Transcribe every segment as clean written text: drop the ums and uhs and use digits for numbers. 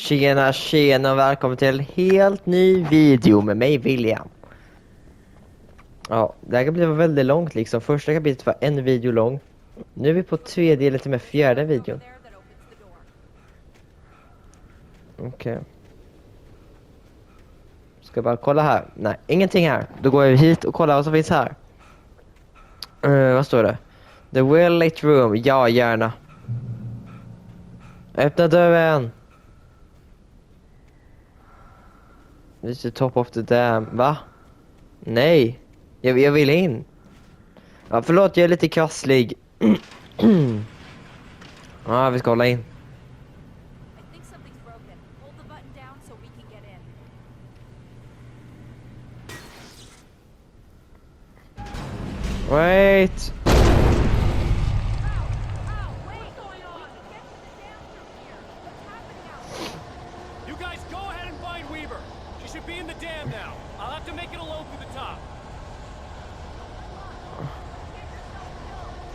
Tjena och välkommen till en helt ny video med mig William. Ja, det här kan bli väldigt långt liksom. Första kapitlet var en video lång. Nu är vi på tredje eller till och med fjärde videon. Okej. Ska bara kolla här. Nej, ingenting här. Då går jag hit och kollar vad som finns här. Vad står det? The well lit room. Ja, gärna. Öppna dörren. This is the top of the dam. Va? Nej. Jag vill in. Ja, förlåt, jag är lite krasslig. Ja, vi ska hålla in. Wait. You guys go ahead and find Weaver. She should be in the dam now. I'll have to make it alone through the top.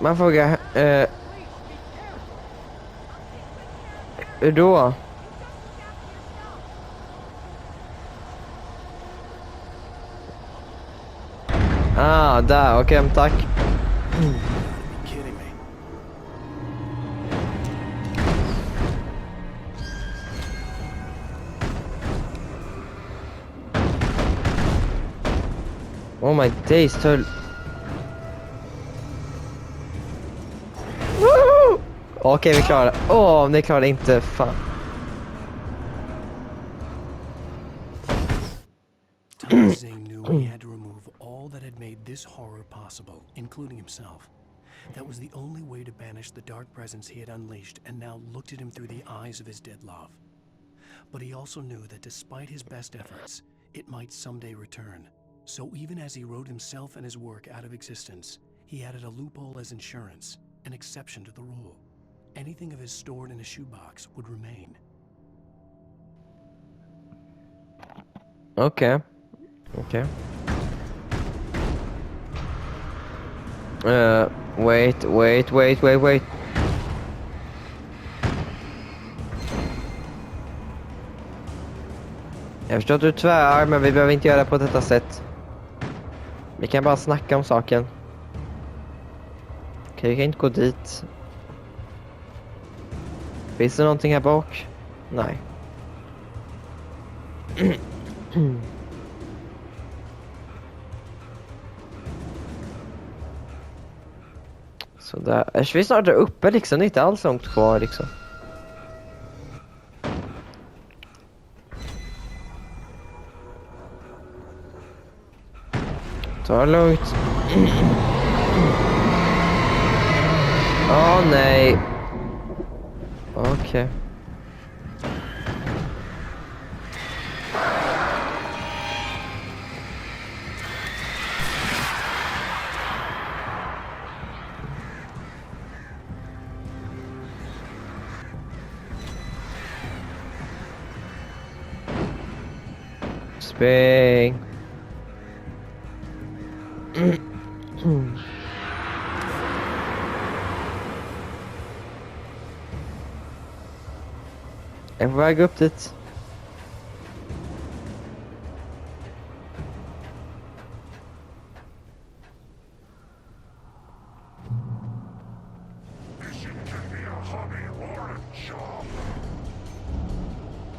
Man frågar, hur då? Ah, där, okej, tack. Kidding me. Oh my days, tull. Okej, vi klarar det. Ni klarar det inte, fan. Thomas Zane knew he had to remove all that had made this horror possible, including himself. That was the only way to banish the dark presence he had unleashed and now looked at him through the eyes of his dead love. But he also knew that despite his best efforts, it might someday return. So even as he wrote himself and his work out of existence, he added a loophole as insurance, an exception to the rule. Anything of his stored in a shoebox would remain. Okej. Wait. Jag förstår att du tvär, men vi behöver inte göra det på detta sätt. Vi kan bara snacka om saken. Okej, vi kan inte gå dit. Finns det någonting här bak? Nej. Så där. Vi är snart där uppe liksom. Det är inte alls långt kvar liksom. Ta det lugnt. Åh nej. Okej. Spring. Jag är på väg upp dit.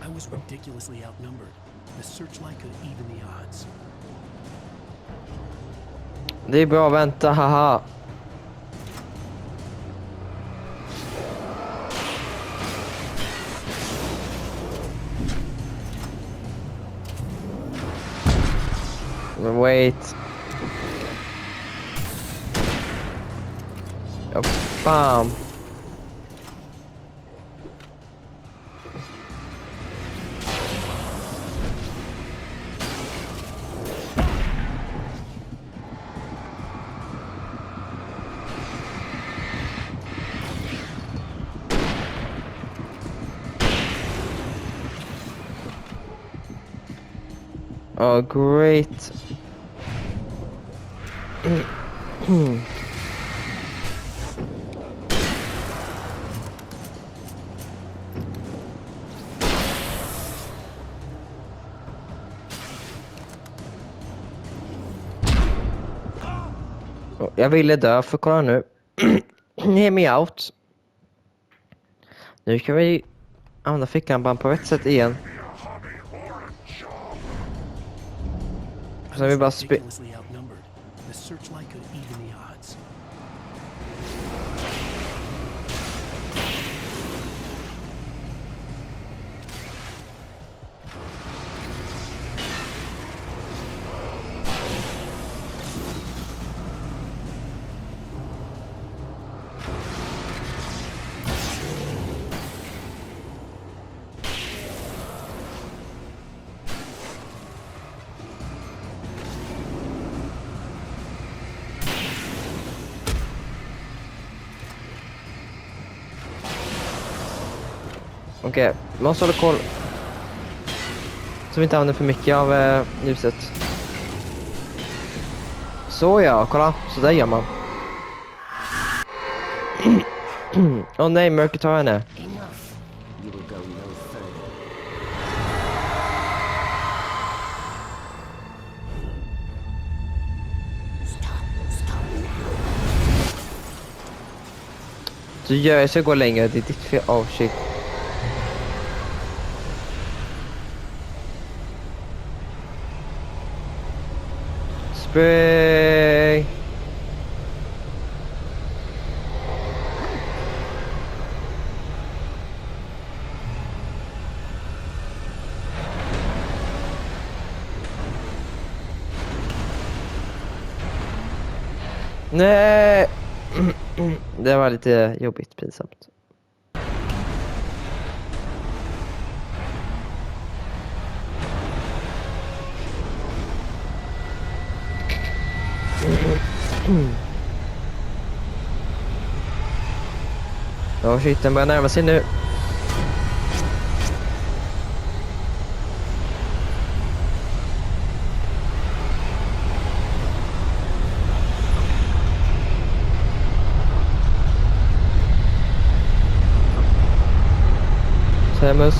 I was ridiculously outnumbered. The searchlight could even the odds. Det är bra, vänta, haha. Wait. Oh, bam. Oh, great. Jag ville dö, för kolla nu. Hear me out. Nu kan vi använda fickan på rätt sätt igen. I Så vi bara was ridiculously outnumbered. The searchlight could even the odds. Okej, måste hålla koll. Så vi inte använder för mycket av ljuset. Så ja, kolla. Så där gör man. Åh nej, mörkret tar henne. Du gör jag ska gå längre, det är ditt fel. Oh shit. Spray. Nej. Det var lite jobbigt, pinsamt. Ja, shit, den börjar närma sig nu. Samus.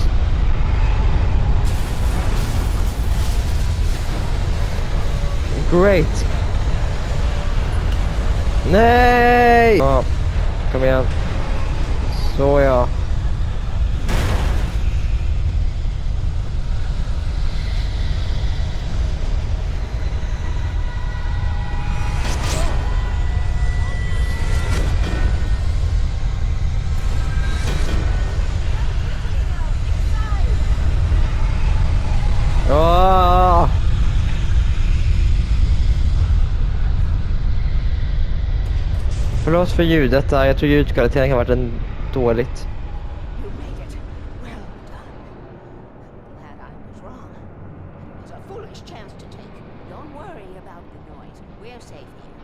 Great. Nej! Ja, kom igen. Så ja. Åh! Förlåt för ljudet där. Jag tror ljudkvaliteten kan ha varit en dåligt. You made it. Well done. Glad I was wrong. It was a foolish chance to take. Don't worry about the noise. We're safe here.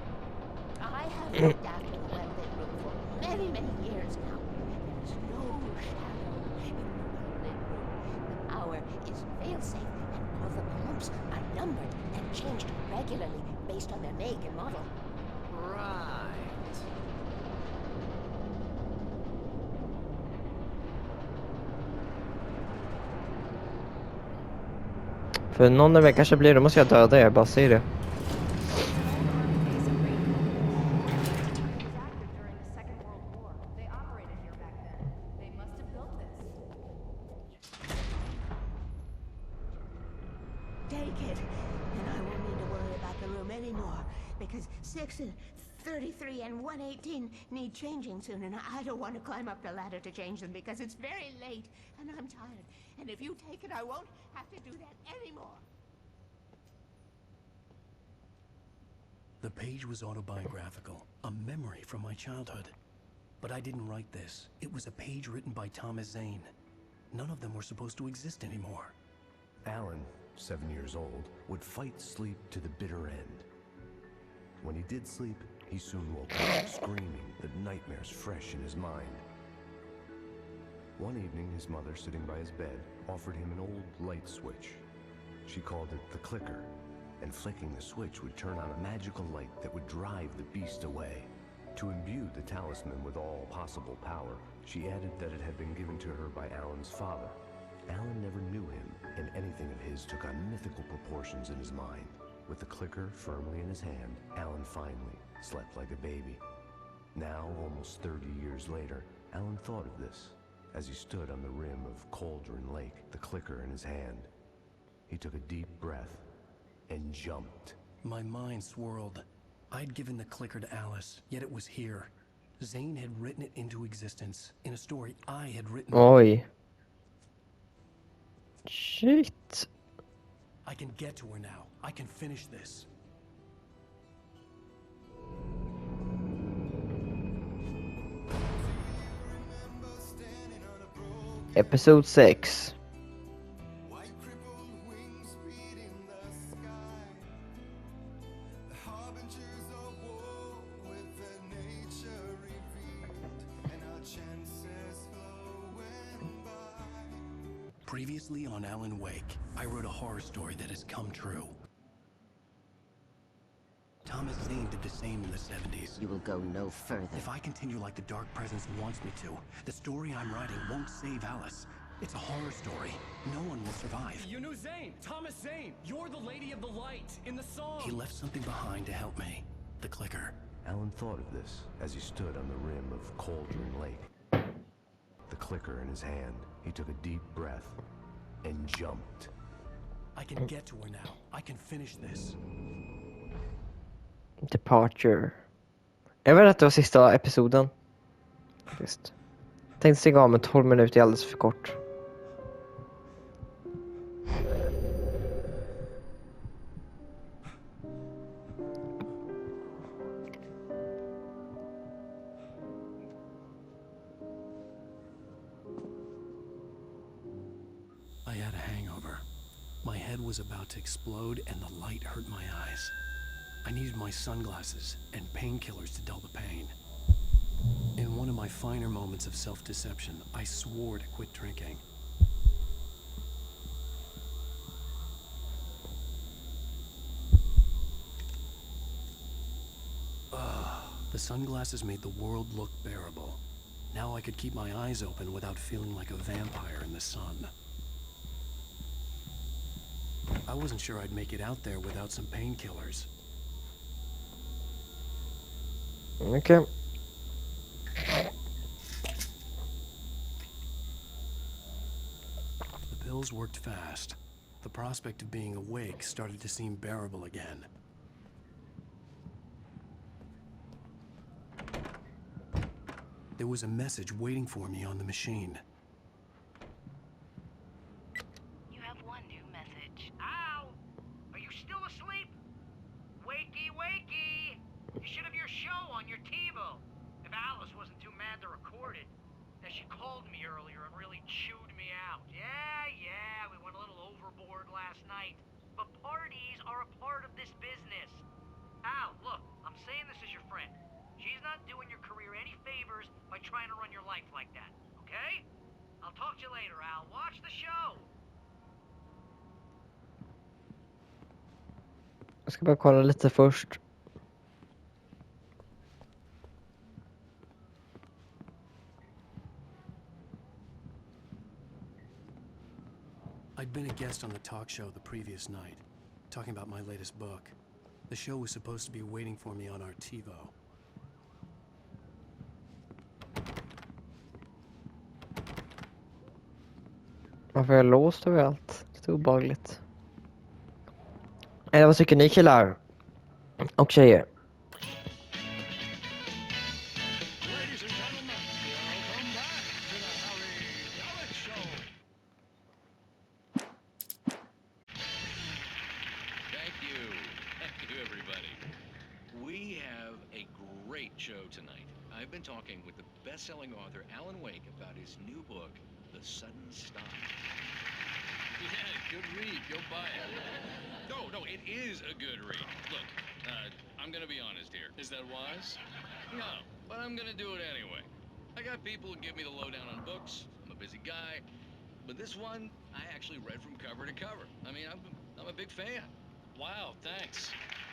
I have looked after the well-lit room for many, many years now. There's no shadow in the well-lit room. The power is fail-safe, and all the pumps are numbered and changed regularly based on their make and model. Right. För någon av er kanske blir det, måste jag döda er, bara säg det. Take it, and I won't need to worry about the room anymore, because 6 and 33 and 118 need changing soon, and I don't want to climb up the ladder to change them because it's very late, and I'm tired. And if you take it, I won't have to do that anymore. The page was autobiographical, a memory from my childhood. But I didn't write this. It was a page written by Thomas Zane. None of them were supposed to exist anymore. Alan, 7 years old, would fight sleep to the bitter end. When he did sleep, he soon woke up screaming, the nightmares fresh in his mind. One evening, his mother, sitting by his bed, offered him an old light switch. She called it the clicker, and flicking the switch would turn on a magical light that would drive the beast away. To imbue the talisman with all possible power, she added that it had been given to her by Alan's father. Alan never knew him, and anything of his took on mythical proportions in his mind. With the clicker firmly in his hand, Alan finally slept like a baby. Now, almost 30 years later, Alan thought of this as he stood on the rim of Cauldron Lake, the clicker in his hand. He took a deep breath and jumped. My mind swirled. I'd given the clicker to Alice, yet it was here. Zane had written it into existence in a story I had written. Oj. Shit. I can get to her now. I can finish this. Episode 6. Previously on Alan Wake, I wrote a horror story that has come true. Thomas Zane did the same in the 70s. You will go no further. If I continue like the Dark Presence wants me to, the story I'm writing won't save Alice. It's a horror story. No one will survive. You knew Zane! Thomas Zane! You're the Lady of the Light in the song! He left something behind to help me. The clicker. Alan thought of this as he stood on the rim of Cauldron Lake. The clicker in his hand, he took a deep breath and jumped. I can get to her now. I can finish this. Departure. Jag vet att det var sista episoden. Just. Tänkte stänga av, men 12 minuter är alldeles för kort. I had a hangover. My head was about to explode and the light hurt my eyes. I needed my sunglasses and painkillers to dull the pain. In one of my finer moments of self-deception, I swore to quit drinking. The sunglasses made the world look bearable. Now I could keep my eyes open without feeling like a vampire in the sun. I wasn't sure I'd make it out there without some painkillers. Okay. The pills worked fast. The prospect of being awake started to seem bearable again. There was a message waiting for me on the machine. You have one new message. Ow! Are you still asleep? Wakey, wakey! You should have your show on your TiVo. If Alice wasn't too mad to record it. Now, she called me earlier and really chewed me out. Yeah, we went a little overboard last night. But parties are a part of this business. Al, look, I'm saying this as your friend. She's not doing your career any favors by trying to run your life like that, okay? I'll talk to you later, Al. Watch the show! Jag ska bara kolla lite först. I'd been a guest on the talk show the previous night, talking about my latest book. The show was supposed to be waiting for me on our TiVo. Varför är jag låst överallt? Lite obehagligt. Vad tycker ni killar? Och tjejer? Ladies and gentlemen, welcome back to the Harry Alex Show. Thank you, everybody. We have a great show tonight. I've been talking with the best-selling author Alan Wake about his new book, The Sudden Stop. Yeah, good read. Go buy it. No, it is a good read. Look, I'm gonna be honest here. Is that wise? No, but I'm gonna do it anyway. I got people who give me the lowdown on books. I'm a busy guy. But this one, I actually read from cover to cover. I mean, I'm a big fan. Wow, thanks.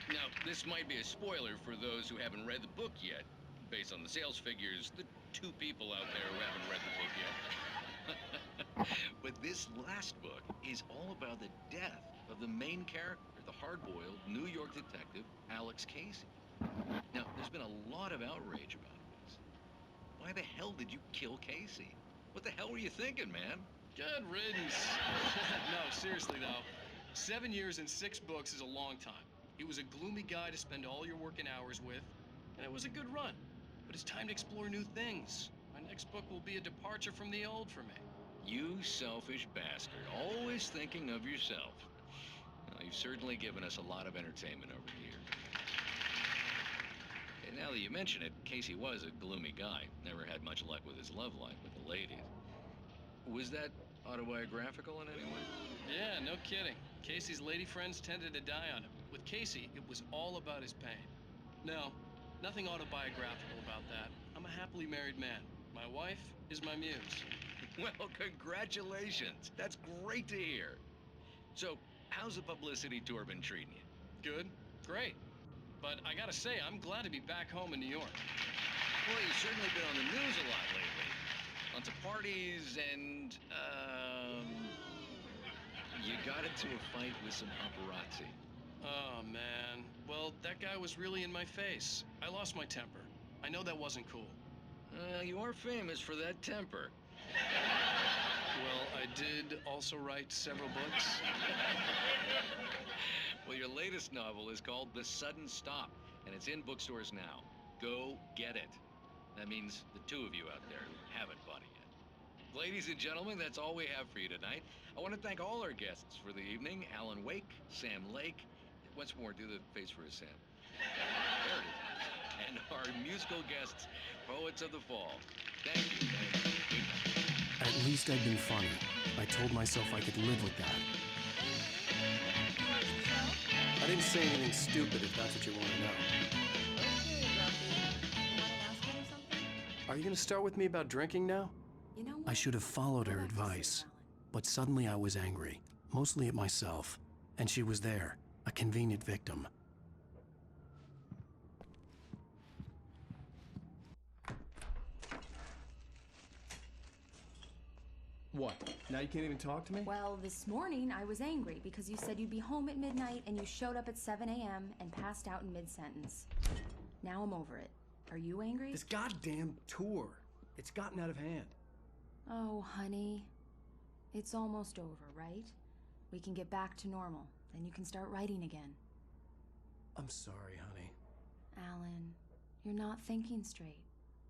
Now, this might be a spoiler for those who haven't read the book yet. Based on the sales figures, the 2 people out there who haven't read the book yet. But this last book is all about the death of the main character, the hard-boiled New York detective, Alex Casey. Now, there's been a lot of outrage about this. Why the hell did you kill Casey? What the hell were you thinking, man? Good riddance. No, seriously though. 7 years and 6 books is a long time. He was a gloomy guy to spend all your working hours with, and it was a good run. But it's time to explore new things. My next book will be a departure from the old for me. You selfish bastard, always thinking of yourself. Well, you've certainly given us a lot of entertainment over the years. And now that you mention it, Casey was a gloomy guy. Never had much luck with his love life with the ladies. Was that autobiographical in any way? Yeah, no kidding. Casey's lady friends tended to die on him. With Casey, it was all about his pain. No, nothing autobiographical about that. I'm a happily married man. My wife is my muse. Well, congratulations. That's great to hear. So, how's the publicity tour been treating you? Good, great. But I gotta say, I'm glad to be back home in New York. Well, you've certainly been on the news a lot lately. Lots of parties and, you got into a fight with some paparazzi. Oh, man. Well, that guy was really in my face. I lost my temper. I know that wasn't cool. You are famous for that temper. Well, I did also write several books. Well, your latest novel is called The Sudden Stop, and it's in bookstores now. Go get it. That means the two of you out there who haven't bought it yet. Ladies and gentlemen, that's all we have for you tonight. I want to thank all our guests for the evening. Alan Wake, Sam Lake. Once more, do the face for Sam. There it is. And our musical guests, Poets of the Fall. Thank you. Thank you. Good night. At least I'd been funny. I told myself I could live with that. I didn't say anything stupid, if that's what you want to know. Okay, Grumpy. You want an aspirin or something? Are you going to start with me about drinking now? You know what? I should have followed her advice. But suddenly I was angry, mostly at myself. And she was there, a convenient victim. What? Now you can't even talk to me? Well, this morning I was angry because you said you'd be home at midnight and you showed up at 7 a.m. and passed out in mid-sentence. Now I'm over it. Are you angry? This goddamn tour. It's gotten out of hand. Oh, honey. It's almost over, right? We can get back to normal. Then you can start writing again. I'm sorry, honey. Alan, you're not thinking straight.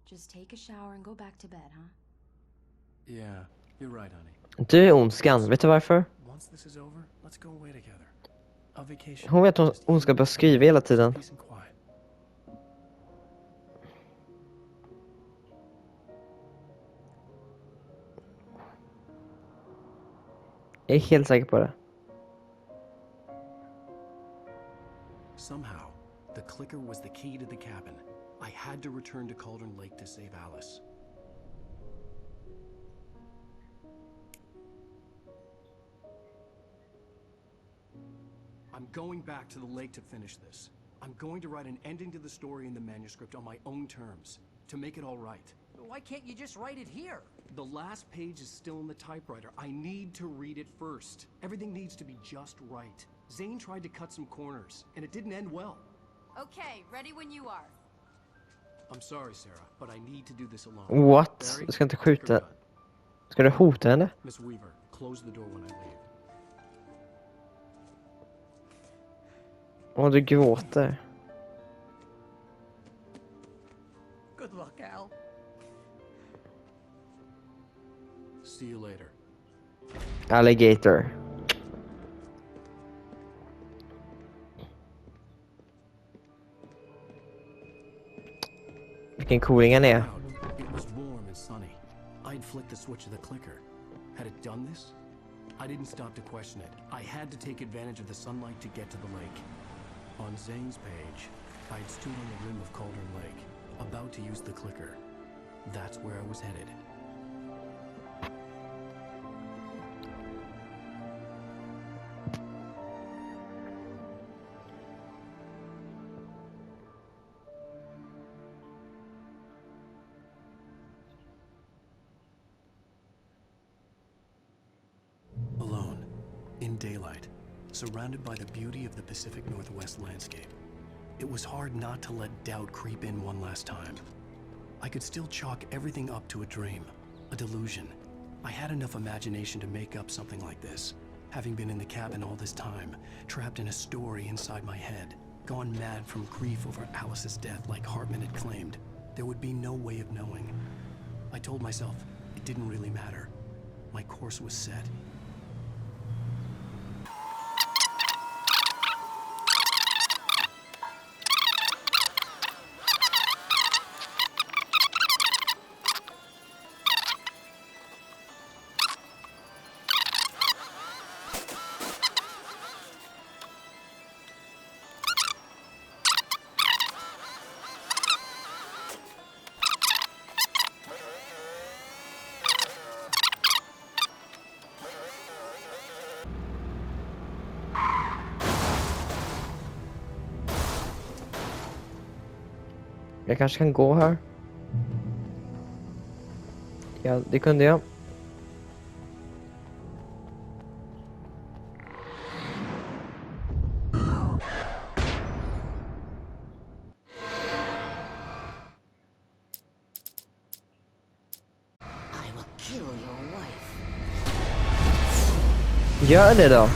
Just take a shower and go back to bed, huh? Yeah, you're right, honey. Du är ondskan, vet du varför? Once this is over, let's go away together. A vacation. Hon vet att hon ska börja skriva hela tiden. Peace and quiet. Jag är helt säker på det. Somehow, the clicker was the key to the cabin. I had to return to Cauldron Lake to save Alice. I'm going back to the lake to finish this. I'm going to write an ending to the story in the manuscript on my own terms, to make it all right. Why can't you just write it here? The last page is still in the typewriter. I need to read it first. Everything needs to be just right. Zane tried to cut some corners, and it didn't end well. Okay, ready when you are. I'm sorry, Sarah, but I need to do this alone. What? Barry, Du ska inte clicker skjuta. gun. Ska du hota henne? Miss Weaver, close the door when I leave. Åh, du gråter. Good luck, Al. See you later. Alligator. Vilken cooling han är. It was warm and sunny. I'd flicked the switch of the clicker. Had it done this? I didn't stop to question it. I had to take advantage of the sunlight to get to the lake. On Zane's page, I'd stood on the rim of Cauldron Lake, about to use the clicker. That's where I was headed. Alone, in daylight, surrounded by the beauty of the Pacific Northwest landscape. It was hard not to let doubt creep in one last time. I could still chalk everything up to a dream, a delusion. I had enough imagination to make up something like this, having been in the cabin all this time, trapped in a story inside my head, gone mad from grief over Alice's death like Hartman had claimed. There would be no way of knowing. I told myself it didn't really matter. My course was set. Jag kanske kan gå här. Ja, det kunde jag. I will kill your wife. Gör det då.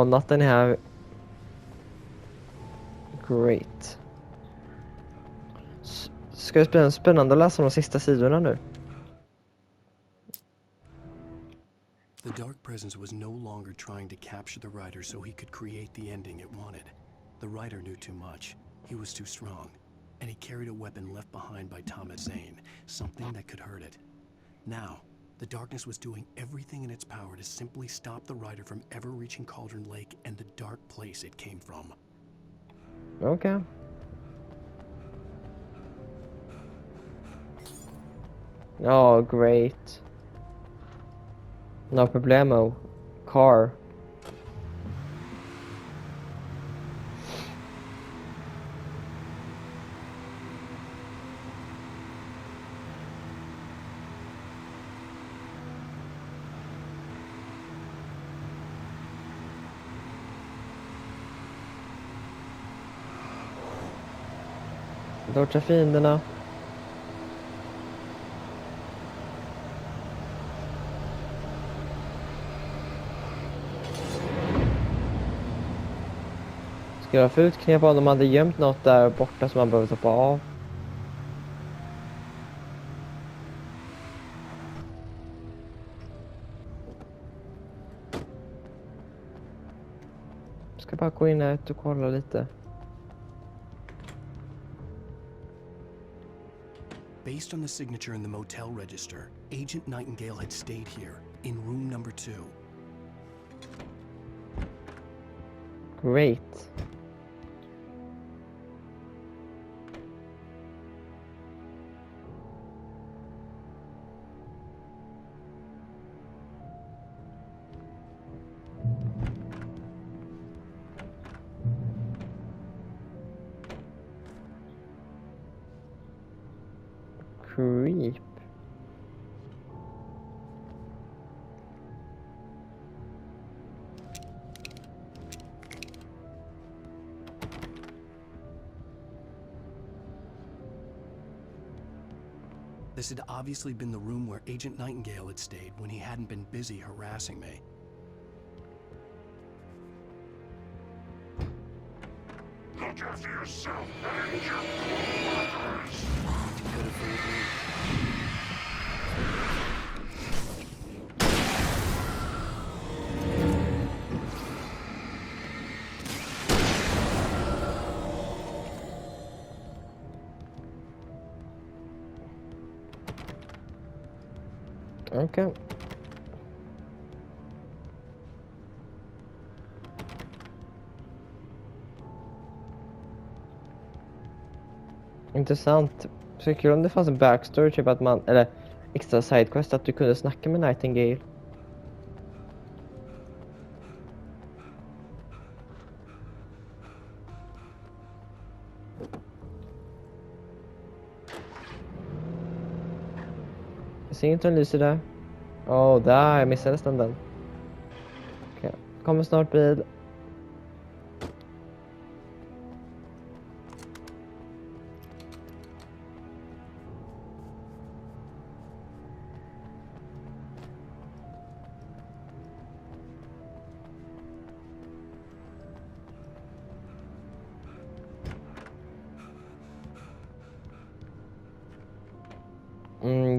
Natten är här. Great. Ska det bli spännande att läsa de sista sidorna nu? The dark presence was no longer trying to capture the writer so he could create the ending it wanted. The writer knew too much. He was too strong. And he carried a weapon left behind by Thomas Zane, something that could hurt it. Now, the darkness was doing everything in its power to simply stop the writer from ever reaching Cauldron Lake and the dark place it came from. Okay. Oh, great. No problemo. Car. Torcha fienderna. Skulle vara fult knep om de hade gömt något där borta som man behöver tappa av. Ska bara gå in här och kolla lite. Based on the signature in the motel register, Agent Nightingale had stayed here, in room number 2. Great. Creep. This had obviously been the room where Agent Nightingale had stayed when he hadn't been busy harassing me. Look after yourself, Ranger. You could have fooled me. Okay. Intressant. Så kul om det fanns en backstory, typ att man, eller extra sidequest, att du kunde snacka med Nightingale. Jag ser inte en lyser där. Där, jag missade nästan den. Okej. Kommer snart bil.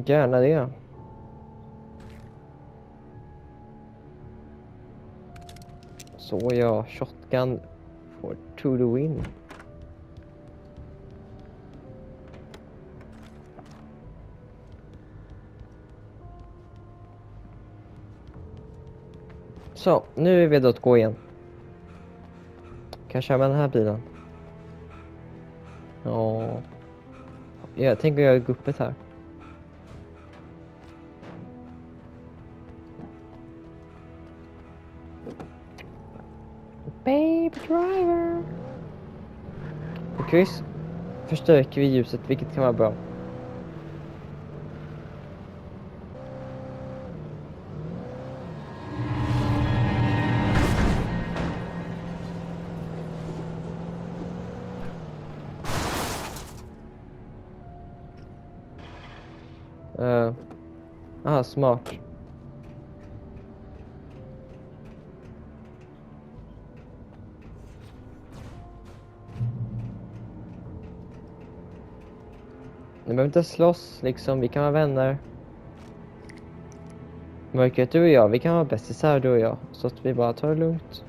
Gärna det. Så ja, shotgun for to the win. Så, nu är vi redo att gå igen. Kan jag köra med den här bilen? Ja. Jag tänker göra guppet här. Baby driver. På kryss förstärker vi ljuset, vilket kan vara bra. Smart. Ni behöver inte slåss liksom, vi kan vara vänner. Mörkret, du och jag, vi kan vara bästisar du och jag. Så att vi bara tar det lugnt.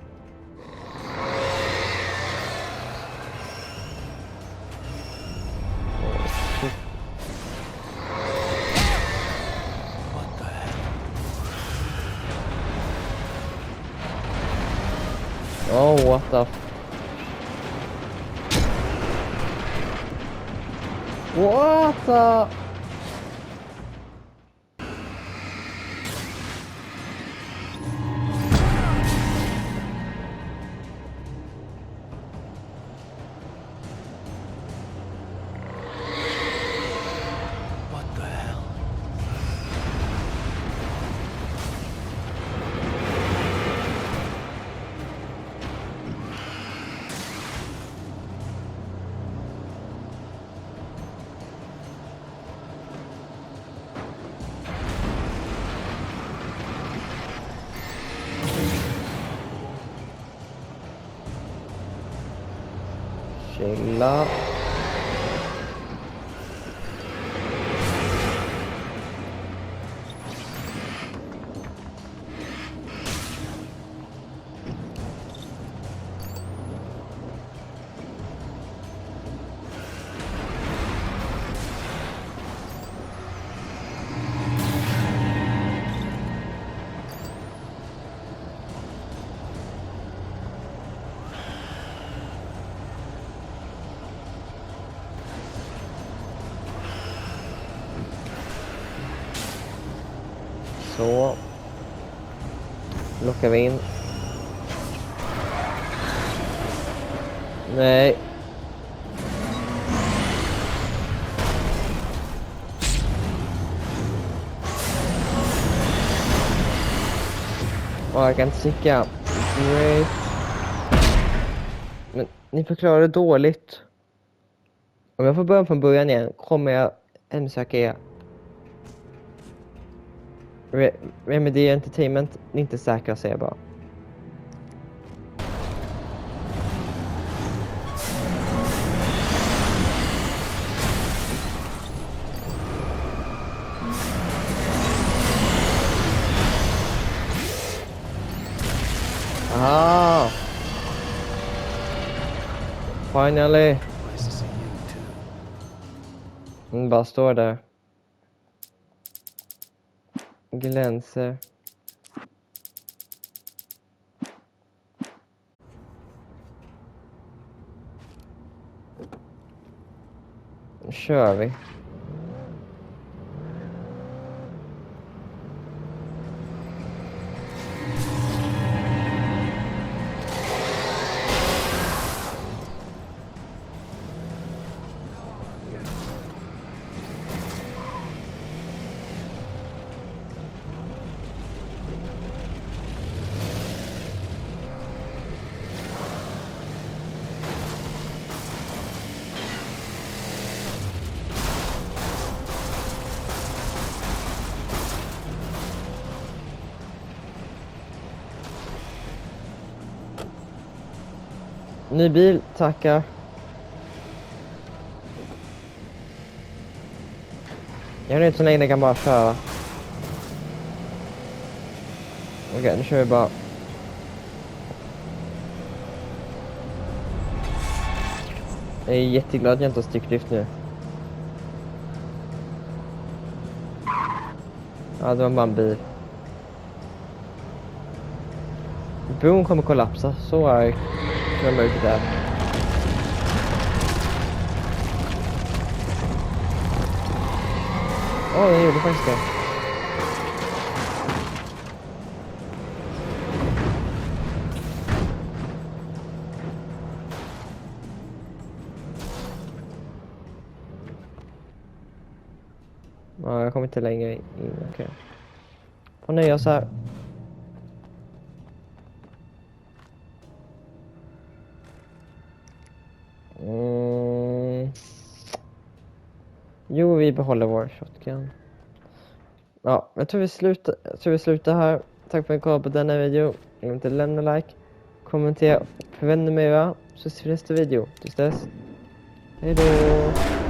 Oh, what the What the Chilla. Så lockar vi in. Nej. Jag kan inte sticka. Great. Men ni förklarar det dåligt. Om jag får börja från början igen kommer jag hemsöka er. Remedy Entertainment, ni är inte säkra, säger jag bara. Aha! Finally! Den bara står där. Glänser. Nu kör vi. Ny bil, tackar. Jag vet inte så länge jag kan bara köra. Okej, nu kör vi bara. Jag är jätteglad att jag inte har stycklyft nu. Ja, det var bara en bil. Bron kommer kollapsa, så är det mörkt där. Åh, jag gjorde faktiskt det. Ja, jag kommer inte längre in, okej. Får nöja oss här. Jo, vi behåller vår shotgun. Ja, jag tror vi slutar här. Tack för att ni kollade på denna video. Glöm inte att lämna like, kommentera och prenumerera. Så ses vi i nästa video. Tills dess. Hej då!